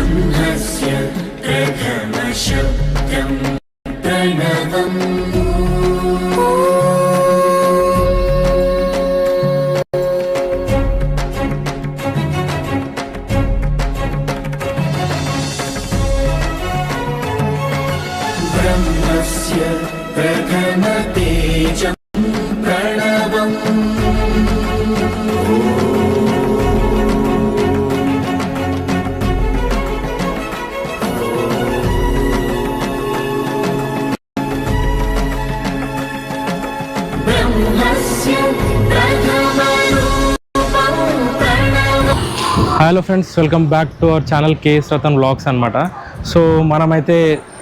ब्रह्मस्य प्रथमशब्दं प्रणवम् ब्रह्मस्य प्रथमतेजं प्रणवम् hello friends, welcome back to our channel KS Ratan vlogs అనమాట. సో మనమైతే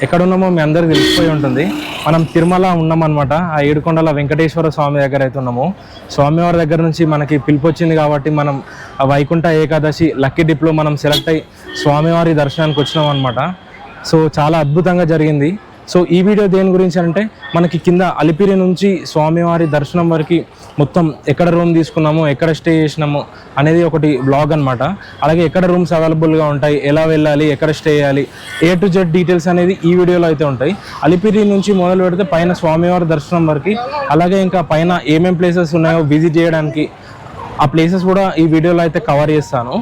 ఎక్కడున్నామో మీ అందరికీ తెలిసిపోయి ఉంటుంది. మనం తిరుమల ఉన్నామన్నమాట. ఆ ఏడుకొండల వెంకటేశ్వర స్వామి దగ్గర అయితే ఉన్నాము. స్వామివారి దగ్గర నుంచి మనకి పిలుపు వచ్చింది కాబట్టి మనం వైకుంఠ ఏకాదశి లక్కీ డిప్లో మనం సెలెక్ట్ అయ్యి స్వామివారి దర్శనానికి వచ్చినాం అనమాట. సో చాలా అద్భుతంగా జరిగింది. సో ఈ వీడియో దేని గురించి అంటే మనకి కింద అలిపిరి నుంచి స్వామివారి దర్శనం వరకు మొత్తం ఎక్కడ రూమ్ తీసుకున్నాము, ఎక్కడ స్టే చేసినాము అనేది ఒకటి బ్లాగ్ అనమాట. అలాగే ఎక్కడ రూమ్స్ అవైలబుల్గా ఉంటాయి, ఎలా వెళ్ళాలి, ఎక్కడ స్టే చేయాలి, A to Z డీటెయిల్స్ అనేది ఈ వీడియోలో అయితే ఉంటాయి. అలిపిరి నుంచి మొదలు పెడితే పైన స్వామివారి దర్శనం వరకు, అలాగే ఇంకా పైన ఏమేం ప్లేసెస్ ఉన్నాయో విజిట్ చేయడానికి ఆ ప్లేసెస్ కూడా ఈ వీడియోలో అయితే కవర్ చేస్తాను.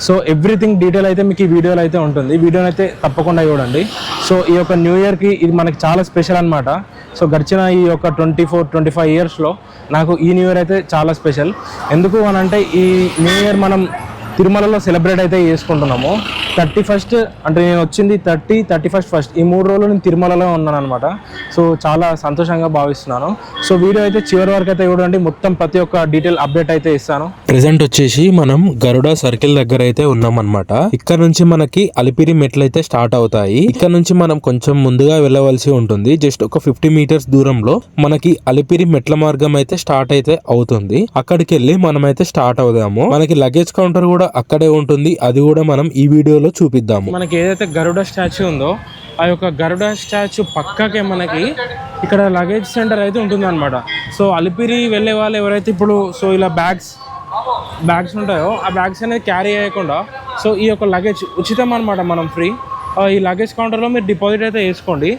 సో ఎవ్రీథింగ్ డీటెయిల్ అయితే మీకు ఈ వీడియోలో అయితే ఉంటుంది. వీడియోని అయితే తప్పకుండా చూడండి. సో ఈ యొక్క న్యూ ఇయర్కి ఇది మనకి చాలా స్పెషల్ అనమాట. సో గడిచిన ఈ యొక్క 24-25 ఇయర్స్లో నాకు ఈ న్యూ ఇయర్ అయితే చాలా స్పెషల్. ఎందుకు అని అంటే ఈ న్యూ ఇయర్ మనం తిరుమలలో సెలబ్రేట్ అయితే చేసుకుంటున్నాము. 31st అంటే నేను వచ్చింది 31st ఫస్ట్ ఈ 3 రోజులు నేను తిరుమలలో ఉన్నాను అనమాట. సో చాలా సంతోషంగా భావిస్తున్నాను. సో వీడియో అయితే చివరి వరకు అయితే చూడండి, మొత్తం ప్రతి ఒక్క డీటెయిల్ అప్డేట్ అయితే ఇస్తాను. ప్రెసెంట్ వచ్చేసి మనం గరుడ సర్కిల్ దగ్గర అయితే ఉన్నాం అనమాట. ఇక్కడ నుంచి మనకి అలిపిరి మెట్లు అయితే స్టార్ట్ అవుతాయి. ఇక్కడ నుంచి మనం కొంచెం ముందుగా వెళ్ళవలసి ఉంటుంది. జస్ట్ ఒక 50 మీటర్స్ దూరంలో మనకి అలిపిరి మెట్ల మార్గం అయితే స్టార్ట్ అయితే అవుతుంది. అక్కడికి వెళ్ళి మనం అయితే స్టార్ట్ అవుదాము. మనకి లగేజ్ కౌంటర్ కూడా అక్కడే ఉంటుంది. అది కూడా మనం ఈ వీడియోలో చూపిద్దాము. మనకి ఏదైతే గరుడ స్టాచ్యూ ఉందో ఆ యొక్క గరుడ స్టాచ్యూ పక్కకే మనకి ఇక్కడ లగేజ్ సెంటర్ అయితే ఉంటుంది అనమాట. సో అలిపిరి వెళ్ళే వాళ్ళు ఎవరైతే ఇప్పుడు సో ఇలా బ్యాగ్స్ ఉంటాయో ఆ బ్యాగ్స్ అనేది క్యారీ చేయకుండా సో ఈ యొక్క లగేజ్ ఉచితం అనమాట, మనం ఫ్రీ. ఈ లగేజ్ కౌంటర్లో మీరు డిపాజిట్ అయితే వేసుకోండి.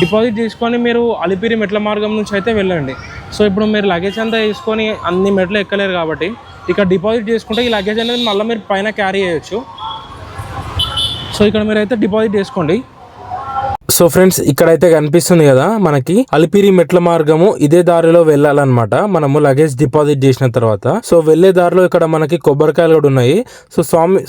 డిపాజిట్ తీసుకొని మీరు అలిపిరి మెట్ల మార్గం నుంచి అయితే వెళ్ళండి. సో ఇప్పుడు మీరు లగేజ్ అంతా వేసుకొని అన్ని మెట్లు ఎక్కలేరు కాబట్టి ఇక్కడ డిపాజిట్ చేసుకుంటే ఈ లగేజ్ అనేది మళ్ళీ మీరు పైన క్యారీ చేయొచ్చు. సో ఇక్కడ మీరు అయితే డిపాజిట్ చేసుకోండి. సో ఫ్రెండ్స్, ఇక్కడైతే కనిపిస్తుంది కదా మనకి అలిపిరి మెట్ల మార్గము. ఇదే దారిలో వెళ్ళాలన్నమాట మనము లగేజ్ డిపాజిట్ చేసిన తర్వాత. సో వెళ్లే దారిలో ఇక్కడ మనకి కొబ్బరికాయలు కూడా ఉన్నాయి. సో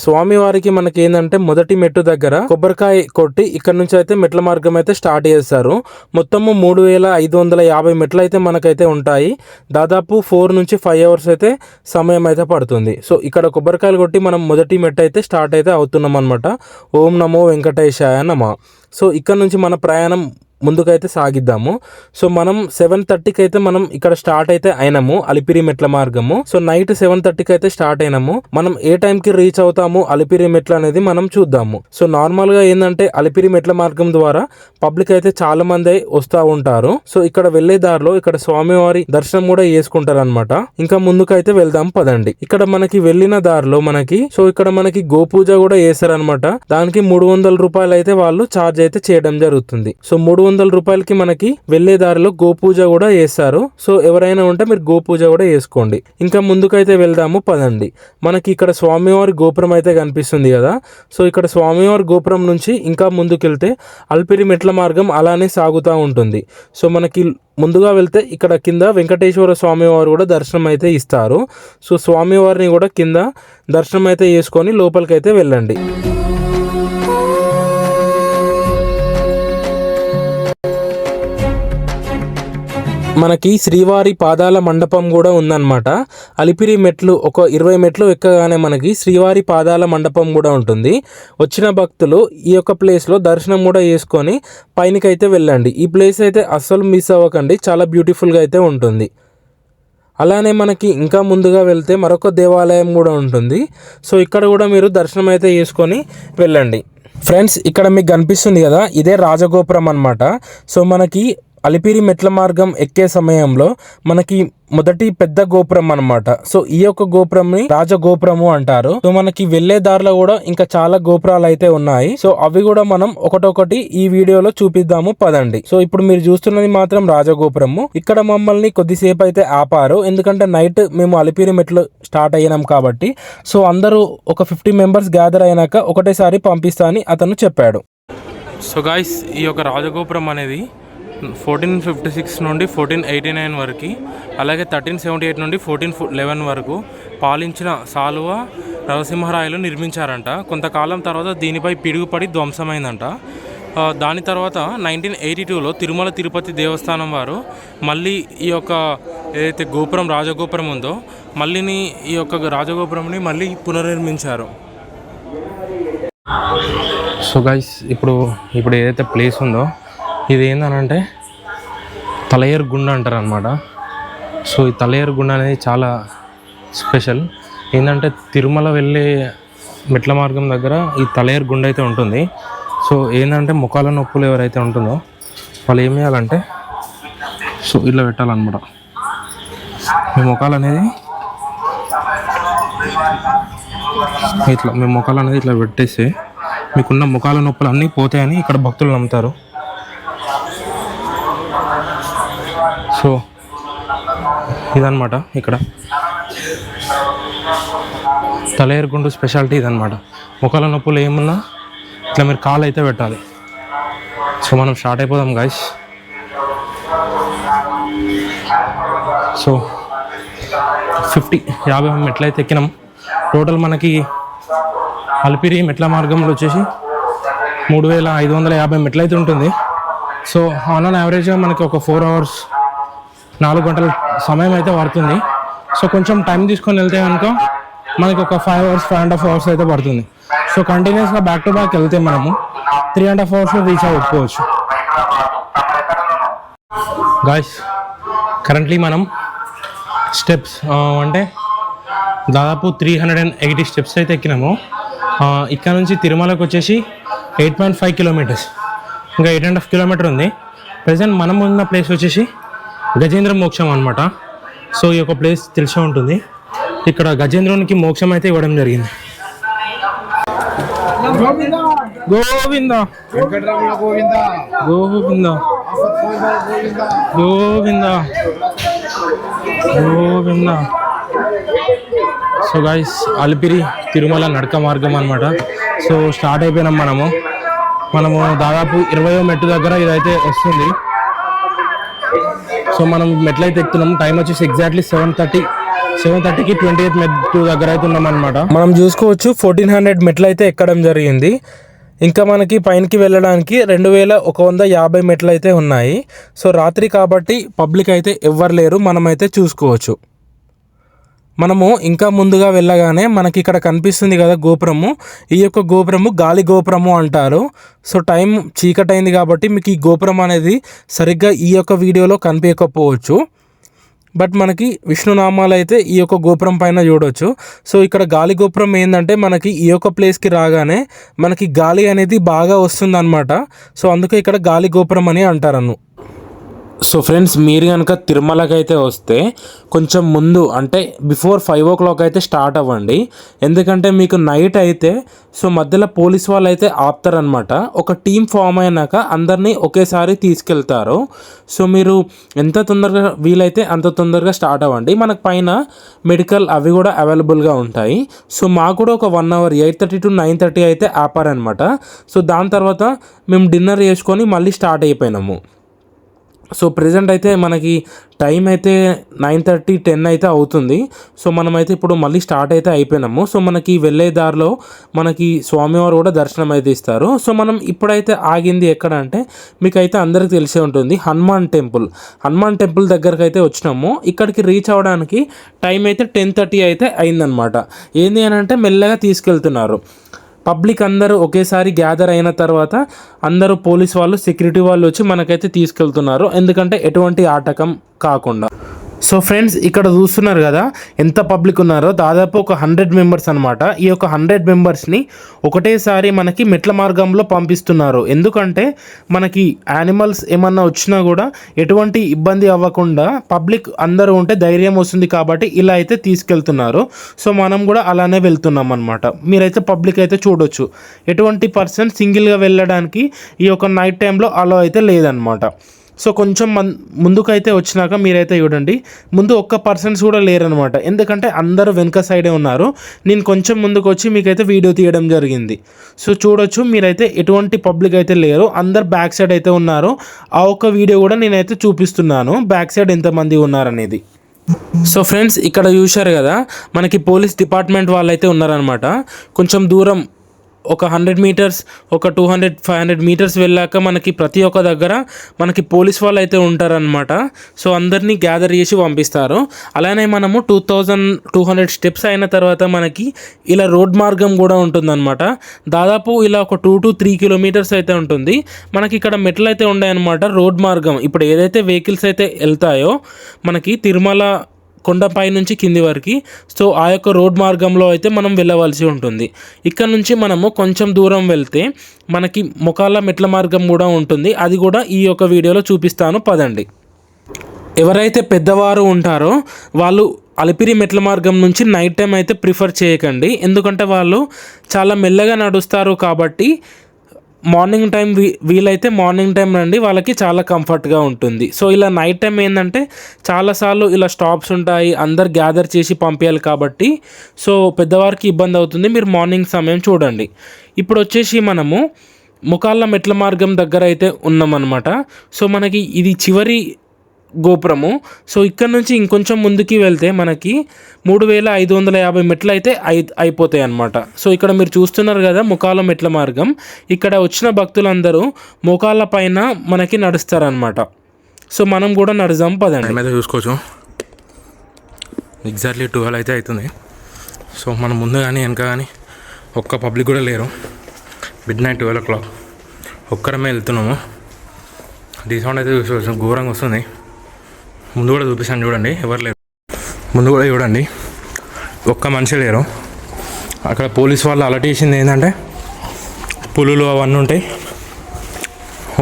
స్వామి వారికి మనకి ఏంటంటే మొదటి మెట్టు దగ్గర కొబ్బరికాయ కొట్టి ఇక్కడ నుంచి అయితే మెట్ల మార్గం అయితే స్టార్ట్ చేస్తారు. మొత్తము 3550 మెట్లు అయితే మనకైతే ఉంటాయి. దాదాపు 4 నుంచి 5 అవర్స్ అయితే సమయం అయితే పడుతుంది. సో ఇక్కడ కొబ్బరికాయలు కొట్టి మనం మొదటి మెట్టు అయితే స్టార్ట్ అయితే అవుతున్నాం అనమాట. ఓం నమో వెంకటేశాయ నమః. సో ఇక్కడ నుంచి మన ప్రయాణం ముందుకైతే సాగిద్దాము. సో మనం 7:30కి అయితే మనం ఇక్కడ స్టార్ట్ అయితే అయినాము అలిపిరి మెట్ల మార్గము. సో నైట్ 7:30కి అయితే స్టార్ట్ అయినాము. మనం ఏ టైంకి రీచ్ అవుతాము అలిపిరి మెట్లు అనేది మనం చూద్దాము. సో నార్మల్ గా ఏంటంటే అలిపిరి మెట్ల మార్గం ద్వారా పబ్లిక్ అయితే చాలా మంది వస్తూ ఉంటారు. సో ఇక్కడ వెళ్లే దారిలో ఇక్కడ స్వామివారి దర్శనం కూడా చేసుకుంటారు అనమాట. ఇంకా ముందుకైతే వెళ్దాం పదండి. ఇక్కడ మనకి వెళ్ళిన దారిలో మనకి సో ఇక్కడ మనకి గోపూజ కూడా చేస్తారనమాట. దానికి 300 రూపాయలు అయితే వాళ్ళు ఛార్జ్ అయితే చేయడం జరుగుతుంది. సో 300 రూపాయలకి మనకి వెళ్లే దారిలో గోపూజ కూడా చేస్తారు. సో ఎవరైనా ఉంటే మీరు గోపూజ కూడా చేసుకోండి. ఇంకా ముందుకైతే వెళ్దాము పదండి. మనకి ఇక్కడ స్వామివారి గోపురం అయితే కనిపిస్తుంది కదా. సో ఇక్కడ స్వామివారి గోపురం నుంచి ఇంకా ముందుకెళ్తే అలిపిరి మెట్ల మార్గం అలానే సాగుతూ ఉంటుంది. సో మనకి ముందుగా వెళ్తే ఇక్కడ కింద వెంకటేశ్వర స్వామివారు కూడా దర్శనం అయితే ఇస్తారు. సో స్వామివారిని కూడా కింద దర్శనం అయితే చేసుకొని లోపలికైతే వెళ్ళండి. మనకి శ్రీవారి పాదాల మండపం కూడా ఉందన్నమాట. అలిపిరి మెట్లు ఒక 20 మెట్లు ఎక్కగానే మనకి శ్రీవారి పాదాల మండపం కూడా ఉంటుంది. వచ్చిన భక్తులు ఈ యొక్క ప్లేస్లో దర్శనం కూడా చేసుకొని పైనకైతే వెళ్ళండి. ఈ ప్లేస్ అయితే అస్సలు మిస్ అవ్వకండి, చాలా బ్యూటిఫుల్గా అయితే ఉంటుంది. అలానే మనకి ఇంకా ముందుగా వెళ్తే మరొక దేవాలయం కూడా ఉంటుంది. సో ఇక్కడ కూడా మీరు దర్శనం అయితే చేసుకొని వెళ్ళండి. ఫ్రెండ్స్, ఇక్కడ మీకు కనిపిస్తుంది కదా, ఇదే రాజగోపురం అన్నమాట. సో మనకి అలిపిరి మెట్ల మార్గం ఎక్కే సమయంలో మనకి మొదటి పెద్ద గోపురం అన్నమాట. సో ఈ యొక్క గోపురంని రాజగోపురము అంటారు. సో మనకి వెళ్లే దారిలో కూడా ఇంకా చాలా గోపురాలు అయితే ఉన్నాయి. సో అవి కూడా మనం ఒకటొకటి ఈ వీడియోలో చూపిద్దాము పదండి. సో ఇప్పుడు మీరు చూస్తున్నది మాత్రం రాజగోపురము. ఇక్కడ మమ్మల్ని కొద్దిసేపు అయితే ఆపారు, ఎందుకంటే నైట్ మేము అలిపిరి మెట్లు స్టార్ట్ అయ్యాం కాబట్టి. సో అందరూ ఒక 50 మెంబర్స్ గ్యాదర్ అయినాక ఒకటేసారి పంపిస్తా అని అతను చెప్పాడు. సో గాయ్స్, ఈ యొక్క రాజగోపురం అనేది 1456 నుండి 1489 వరకు, అలాగే 1378 నుండి 1411 వరకు పాలించిన సాలువ నరసింహరాయలు నిర్మించారంట. కొంతకాలం తర్వాత దీనిపై పిడుగుపడి ధ్వంసమైందంట. దాని తర్వాత 1982లో తిరుమల తిరుపతి దేవస్థానం వారు మళ్ళీ ఈ యొక్క ఏదైతే గోపురం రాజగోపురం ఉందో మళ్ళీని ఈ యొక్క రాజగోపురంని మళ్ళీ పునర్నిర్మించారు. సో గైస్, ఇప్పుడు ఏదైతే ప్లేస్ ఉందో ఇది ఏంటనంటే తలయేరు గుండ అంటారు అనమాట. సో ఈ తలయేరు గుండ అనేది చాలా స్పెషల్. ఏంటంటే తిరుమల వెళ్ళే మెట్ల మార్గం దగ్గర ఈ తలయేరు గుండ అయితే ఉంటుంది. సో ఏంటంటే ముఖాల నొప్పులు ఎవరైతే ఉంటుందో వాళ్ళు ఏం చేయాలంటే సో ఇట్లా పెట్టాలన్నమాట. మీ ముఖాలు అనేది ఇట్లా పెట్టేస్తే మీకున్న ముఖాల నొప్పులు అన్నీ పోతాయని ఇక్కడ భక్తులు నమ్ముతారు. సో ఇదన్నమాట ఇక్కడ తలయేరుగుండు స్పెషాలిటీ ఇదన్నమాట. ముఖాల నొప్పులు ఏమున్నా ఇట్లా మీరు కాలు అయితే పెట్టాలి. సో మనం స్టార్ట్ అయిపోదాం గాయ్స్. సో 50 మెట్లయితే ఎక్కినాం. టోటల్ మనకి అలిపిరి మెట్ల మార్గంలో వచ్చేసి 3550 మెట్లయితే ఉంటుంది. సో ఆన్ యావరేజ్గా మనకి ఒక 4 hours 4 గంటల సమయం అయితే పడుతుంది. సో కొంచెం టైం తీసుకొని వెళ్తే కనుక మనకి ఒక 5 hours 5.5 hours అయితే పడుతుంది. సో కంటిన్యూస్గా బ్యాక్ టు బ్యాక్ వెళ్తే మనము 3.5 hours రీచ్ అవ్వకపోవచ్చు. గాయ్స్, కరెంట్లీ మనం స్టెప్స్ అంటే దాదాపు 380 స్టెప్స్ అయితే ఎక్కినాము. ఇక్కడ నుంచి తిరుమలకు వచ్చేసి 8.5 kilometers, ఇంకా 8.5 kilometers ఉంది. ప్రజెంట్ మనం ఉన్న ప్లేస్ వచ్చేసి గజేంద్ర మోక్షం అనమాట. సో ఈ యొక్క ప్లేస్ తెలిసే ఉంటుంది. ఇక్కడ గజేంద్రునికి మోక్షం అయితే ఇవ్వడం జరిగింది. గోవింద గోవింద గోవింద గోవింద గోవింద. సో గైస్, అలిపిరి తిరుమల నడక మార్గం అనమాట. సో స్టార్ట్ అయిపోయినాం మనము దాదాపు 20వ మెట్టు దగ్గర ఇదైతే వస్తుంది. సో మనం మెట్లయితే ఎక్కుతున్నాం. టైం వచ్చేసి ఎగ్జాక్ట్లీ 7:30కి 28th మెట్టు దగ్గర అయితే ఉన్నాం అనమాట. మనం చూసుకోవచ్చు 1400 మెట్లు అయితే ఎక్కడం జరిగింది. ఇంకా మనకి పైనకి వెళ్ళడానికి 2150 మెట్లు అయితే ఉన్నాయి. సో రాత్రి కాబట్టి పబ్లిక్ అయితే ఎవ్వరు లేరు, మనమైతే చూసుకోవచ్చు. మనము ఇంకా ముందుగా వెళ్ళగానే మనకి ఇక్కడ కనిపిస్తుంది కదా గోపురము, ఈ యొక్క గోపురము గాలి గోపురము అంటారు. సో టైం చీకటైంది కాబట్టి మీకు ఈ గోపురం అనేది సరిగ్గా ఈ యొక్క వీడియోలో కనిపించకపోవచ్చు, బట్ మనకి విష్ణునామాలు అయితే ఈ యొక్క గోపురం పైన చూడవచ్చు. సో ఇక్కడ గాలి గోపురం ఏంటంటే మనకి ఈ యొక్క ప్లేస్కి రాగానే మనకి గాలి అనేది బాగా వస్తుంది అనమాట. సో అందుకే ఇక్కడ గాలి గోపురం అని అంటారను. సో ఫ్రెండ్స్, మీరు కనుక తిరుమలకి అయితే వస్తే కొంచెం ముందు అంటే బిఫోర్ 5 o'clock అయితే స్టార్ట్ అవ్వండి. ఎందుకంటే మీకు నైట్ అయితే సో మధ్యలో పోలీస్ వాళ్ళు అయితే ఆపుతారనమాట. ఒక టీం ఫామ్ అయినాక అందరినీ ఒకేసారి తీసుకెళ్తారు. సో మీరు ఎంత తొందరగా వీలైతే అంత తొందరగా స్టార్ట్ అవ్వండి. మనకు పైన మెడికల్ అవి కూడా అవైలబుల్గా ఉంటాయి. సో మాకు కూడా ఒక 1 hour 8:30 to 9:30 అయితే ఆపారనమాట. సో దాని తర్వాత మేము డిన్నర్ చేసుకొని మళ్ళీ స్టార్ట్ అయిపోయినాము. సో ప్రజెంట్ అయితే మనకి టైం అయితే 9:30 10 అయితే అవుతుంది. సో మనమైతే ఇప్పుడు మళ్ళీ స్టార్ట్ అయితే అయిపోయినాము. సో మనకి వెళ్ళే దారిలో మనకి స్వామివారు కూడా దర్శనం అయితే ఇస్తారు. సో మనం ఇప్పుడైతే ఆగింది ఎక్కడ అంటే మీకైతే అందరికీ తెలిసే ఉంటుంది, హనుమాన్ టెంపుల్ దగ్గరకు అయితే వచ్చినాము. ఇక్కడికి రీచ్ అవ్వడానికి టైం అయితే 10:30 అయితే అయిందనమాట. ఏంది అని అంటే మెల్లగా తీసుకెళ్తున్నారు. పబ్లిక్ అందరూ ఒకేసారి గ్యాదర్ అయిన తర్వాత అందరూ పోలీస్ వాళ్ళు సెక్యూరిటీ వాళ్ళు వచ్చి మనకైతే తీసుకెళ్తున్నారు, ఎందుకంటే ఎటువంటి ఆటకం కాకుండా. సో ఫ్రెండ్స్ ఇక్కడ చూస్తున్నారు కదా ఎంత పబ్లిక్ ఉన్నారో, దాదాపు ఒక 100 మెంబర్స్ అనమాట. ఈ యొక్క 100 మెంబర్స్ని ఒకటేసారి మనకి మెట్ల మార్గంలో పంపిస్తున్నారు. ఎందుకంటే మనకి యానిమల్స్ ఏమన్నా వచ్చినా కూడా ఎటువంటి ఇబ్బంది అవ్వకుండా పబ్లిక్ అందరూ ఉంటే ధైర్యం వస్తుంది కాబట్టి ఇలా అయితే తీసుకెళ్తున్నారు. సో మనం కూడా అలానే వెళ్తున్నాం అనమాట. మీరైతే పబ్లిక్ అయితే చూడొచ్చు. ఎటువంటి పర్సన్ సింగిల్గా వెళ్ళడానికి ఈ యొక్క నైట్ టైంలో అలో అయితే లేదనమాట. సో కొంచెం ముందుకైతే వచ్చినాక మీరైతే చూడండి, ముందు ఒక్క పర్సన్స్ కూడా లేరనమాట. ఎందుకంటే అందరూ వెనక సైడే ఉన్నారు. నేను కొంచెం ముందుకు వచ్చి మీకైతే వీడియో తీయడం జరిగింది. సో చూడొచ్చు, మీరైతే ఎటువంటి పబ్లిక్ అయితే లేరు, అందరు బ్యాక్ సైడ్ అయితే ఉన్నారు. ఆ ఒక్క వీడియో కూడా నేనైతే చూపిస్తున్నాను బ్యాక్ సైడ్ ఎంతమంది ఉన్నారనేది. సో ఫ్రెండ్స్ ఇక్కడ చూశారు కదా, మనకి పోలీస్ డిపార్ట్మెంట్ వాళ్ళు అయితే ఉన్నారనమాట. కొంచెం దూరం ఒక 100 మీటర్స్, ఒక 200-500 మీటర్స్ వెళ్ళాక మనకి ప్రతి ఒక్క దగ్గర మనకి పోలీస్ వాళ్ళు అయితే ఉంటారనమాట. సో అందరినీ గ్యాదర్ చేసి పంపిస్తారు. అలానే మనము 2200 స్టెప్స్ అయిన తర్వాత మనకి ఇలా రోడ్ మార్గం కూడా ఉంటుందన్నమాట. దాదాపు ఇలా ఒక 2 to 3 కిలోమీటర్స్ అయితే ఉంటుంది. మనకి ఇక్కడ మెట్లు అయితే ఉన్నాయన్నమాట. రోడ్ మార్గం ఇప్పుడు ఏదైతే వెహికల్స్ అయితే వెళ్తాయో మనకి తిరుమల కొండపై నుంచి కింది వరకు, సో ఆ యొక్క రోడ్ మార్గంలో అయితే మనం వెళ్ళవలసి ఉంటుంది. ఇక్కడ నుంచి మనము కొంచెం దూరం వెళ్తే మనకి మొకాళ్ళ మెట్ల మార్గం కూడా ఉంటుంది. అది కూడా ఈ యొక్క వీడియోలో చూపిస్తాను, పదండి. ఎవరైతే పెద్దవారు ఉంటారో వాళ్ళు అలిపిరి మెట్ల మార్గం నుంచి నైట్ టైం అయితే ప్రిఫర్ చేయకండి. ఎందుకంటే వాళ్ళు చాలా మెల్లగా నడుస్తారు కాబట్టి మార్నింగ్ టైం వీలైతే మార్నింగ్ టైం రండి, వాళ్ళకి చాలా కంఫర్ట్గా ఉంటుంది. సో ఇలా నైట్ టైం ఏంటంటే చాలాసార్లు ఇలా స్టాప్స్ ఉంటాయి, అందరు గ్యాదర్ చేసి పంపించాలి కాబట్టి సో పెద్దవారికి ఇబ్బంది అవుతుంది. మీరు మార్నింగ్ సమయం చూడండి. ఇప్పుడు వచ్చేసి మనము మొకాళ్ళ మెట్ల మార్గం దగ్గర అయితే ఉన్నామన్నమాట. సో మనకి ఇది చివరి గోపురము. సో ఇక్కడ నుంచి ఇంకొంచెం ముందుకి వెళ్తే మనకి 3550 మెట్లు అయితే అయిపోతాయి అన్నమాట. సో ఇక్కడ మీరు చూస్తున్నారు కదా మొకాళ్ళ మెట్ల మార్గం. ఇక్కడ వచ్చిన భక్తులందరూ మోకాళ్ళ పైన మనకి నడుస్తారనమాట. సో మనం కూడా నడుదాం, పదండి. అయితే చూసుకోవచ్చు ఎగ్జాక్ట్లీ 12 అయితే అవుతుంది. సో మనం ముందు కానీ వెనక కానీ ఒక్క పబ్లిక్ కూడా లేరు. midnight 12 o'clock ఒక్కరమే వెళ్తున్నాము. డిసౌండ్ అయితే చూసుకోవచ్చు, ఘోరంగా వస్తుంది. ముందు కూడా చూపిస్తాను చూడండి, ఎవరు లేరు. ముందు కూడా చూడండి, ఒక్క మనిషి లేరు. అక్కడ పోలీస్ వాళ్ళు అలర్ట్ చేసింది ఏంటంటే పులులు అవన్నీ ఉంటాయి,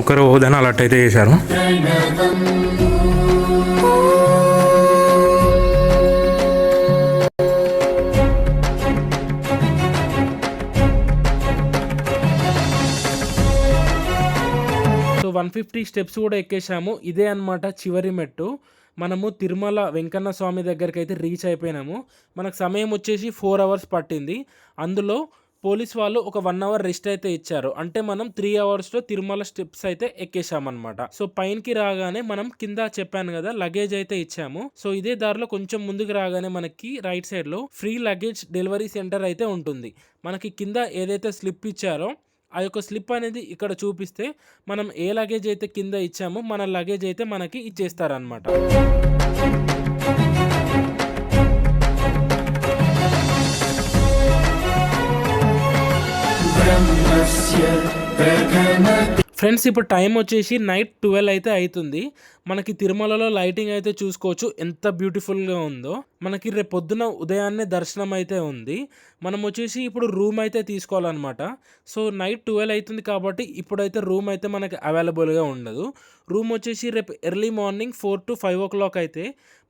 ఒక్కరు పోదని అలర్ట్ అయితే చేశారు. సో 150 స్టెప్స్ కూడా ఎక్కేసాము. ఇదే అన్నమాట చివరి మెట్టు. మనము తిరుమల వెంకన్న స్వామి దగ్గరికి అయితే రీచ్ అయిపోయినాము. మనకు సమయం వచ్చేసి 4 hours పట్టింది. అందులో పోలీస్ వాళ్ళు ఒక 1 hour రెస్ట్ అయితే ఇచ్చారు. అంటే మనం 3 hours తిరుమల స్టెప్స్ అయితే ఎక్కేసామన్నమాట. సో పైనకి రాగానే మనం కింద చెప్పాను కదా లగేజ్ అయితే ఇచ్చాము. సో ఇదే దారిలో కొంచెం ముందుకు రాగానే మనకి రైట్ సైడ్ లో ఫ్రీ లగేజ్ డెలివరీ సెంటర్ అయితే ఉంటుంది. మనకి కింద ఏదైతే స్లిప్ ఇచ్చారో ఆ యొక్క స్లిప్ అనేది ఇక్కడ చూపిస్తే మనం ఏ లగేజ్ అయితే కింద ఇచ్చామో మన లగేజ్ అయితే మనకి ఇచ్చేస్తారనమాట. ఫ్రెండ్స్ ఇప్పుడు టైం వచ్చేసి నైట్ 12 అయితే అవుతుంది. మనకి తిరుమలలో లైటింగ్ అయితే చూసుకోవచ్చు ఎంత బ్యూటిఫుల్గా ఉందో. మనకి రేపు పొద్దున ఉదయాన్నే దర్శనం అయితే ఉంది. మనం వచ్చేసి ఇప్పుడు రూమ్ అయితే తీసుకోవాలన్నమాట. సో నైట్ 12 అవుతుంది కాబట్టి ఇప్పుడైతే రూమ్ అయితే మనకి అవైలబుల్గా ఉండదు. రూమ్ వచ్చేసి రేపు ఎర్లీ మార్నింగ్ 4 to 5 o'clock అయితే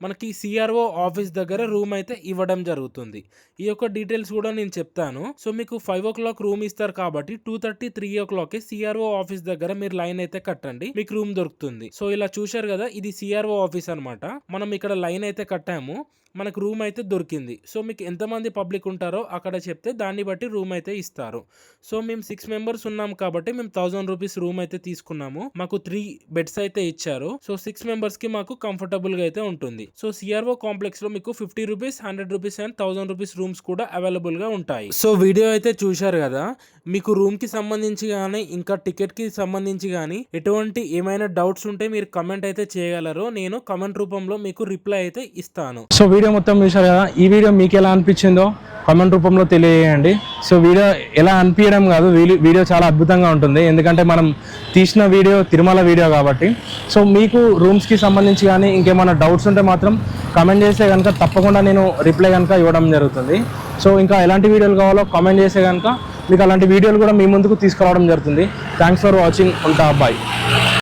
మనకి సిఆర్ఓ ఆఫీస్ దగ్గర రూమ్ అయితే ఇవ్వడం జరుగుతుంది. ఈ యొక్క డీటెయిల్స్ కూడా నేను చెప్తాను. సో మీకు 5 o'clock రూమ్ ఇస్తారు కాబట్టి 2:30-3 o'clock సిఆర్ఓ ఆఫీస్ దగ్గర మీరు లైన్ అయితే కట్టండి, మీకు రూమ్ దొరుకుతుంది. సో ఇలా చూశారు కదా, ఇది సిఆర్ఓ ఆఫీస్ అనమాట. మనం ఇక్కడ లైన్ అయితే కట్టాము, మనకు రూమ్ అయితే దొరికింది. సో మీకు ఎంతమంది పబ్లిక్ ఉంటారో అక్కడ చెప్తే దాన్ని బట్టి రూమ్ అయితే ఇస్తారు. సో మేము 6 members ఉన్నాం కాబట్టి మేము 1000 rupees రూమ్ అయితే తీసుకున్నాము. మాకు 3 beds అయితే ఇచ్చారు. సో 6 members కి మాకు కంఫర్టబుల్ గా అయితే ఉంటుంది. సో సిఆర్ఓ కాంప్లెక్స్ లో మీకు 50 rupees, 100 rupees and 1000 rupees rooms కూడా అవైలబుల్ గా ఉంటాయి. సో వీడియో అయితే చూశారు కదా, మీకు రూమ్ కి సంబంధించి కానీ ఇంకా టికెట్ కి సంబంధించి కానీ ఎటువంటి ఏమైనా డౌట్స్ ఉంటే మీరు కమెంట్ అయితే చేయగలరు. నేను కమెంట్ రూపంలో మీకు రిప్లై అయితే ఇస్తాను. సో వీడియో మొత్తం చూశారు కదా, ఈ వీడియో మీకు ఎలా అనిపించిందో కామెంట్ రూపంలో తెలియజేయండి. సో వీడియో ఎలా అనిపించడం కాదు, వీడియో చాలా అద్భుతంగా ఉంటుంది. ఎందుకంటే మనం తీసిన వీడియో తిరుమల వీడియో కాబట్టి. సో మీకు రూమ్స్కి సంబంధించి కానీ ఇంకేమైనా డౌట్స్ ఉంటే మాత్రం కామెంట్ చేస్తే కనుక తప్పకుండా నేను రిప్లై కనుక ఇవ్వడం జరుగుతుంది. సో ఇంకా ఎలాంటి వీడియోలు కావాలో కామెంట్ చేస్తే కనుక మీకు అలాంటి వీడియోలు కూడా మీ ముందుకు తీసుకురావడం జరుగుతుంది. Thanks for watching. ఉంటా, బాయ్.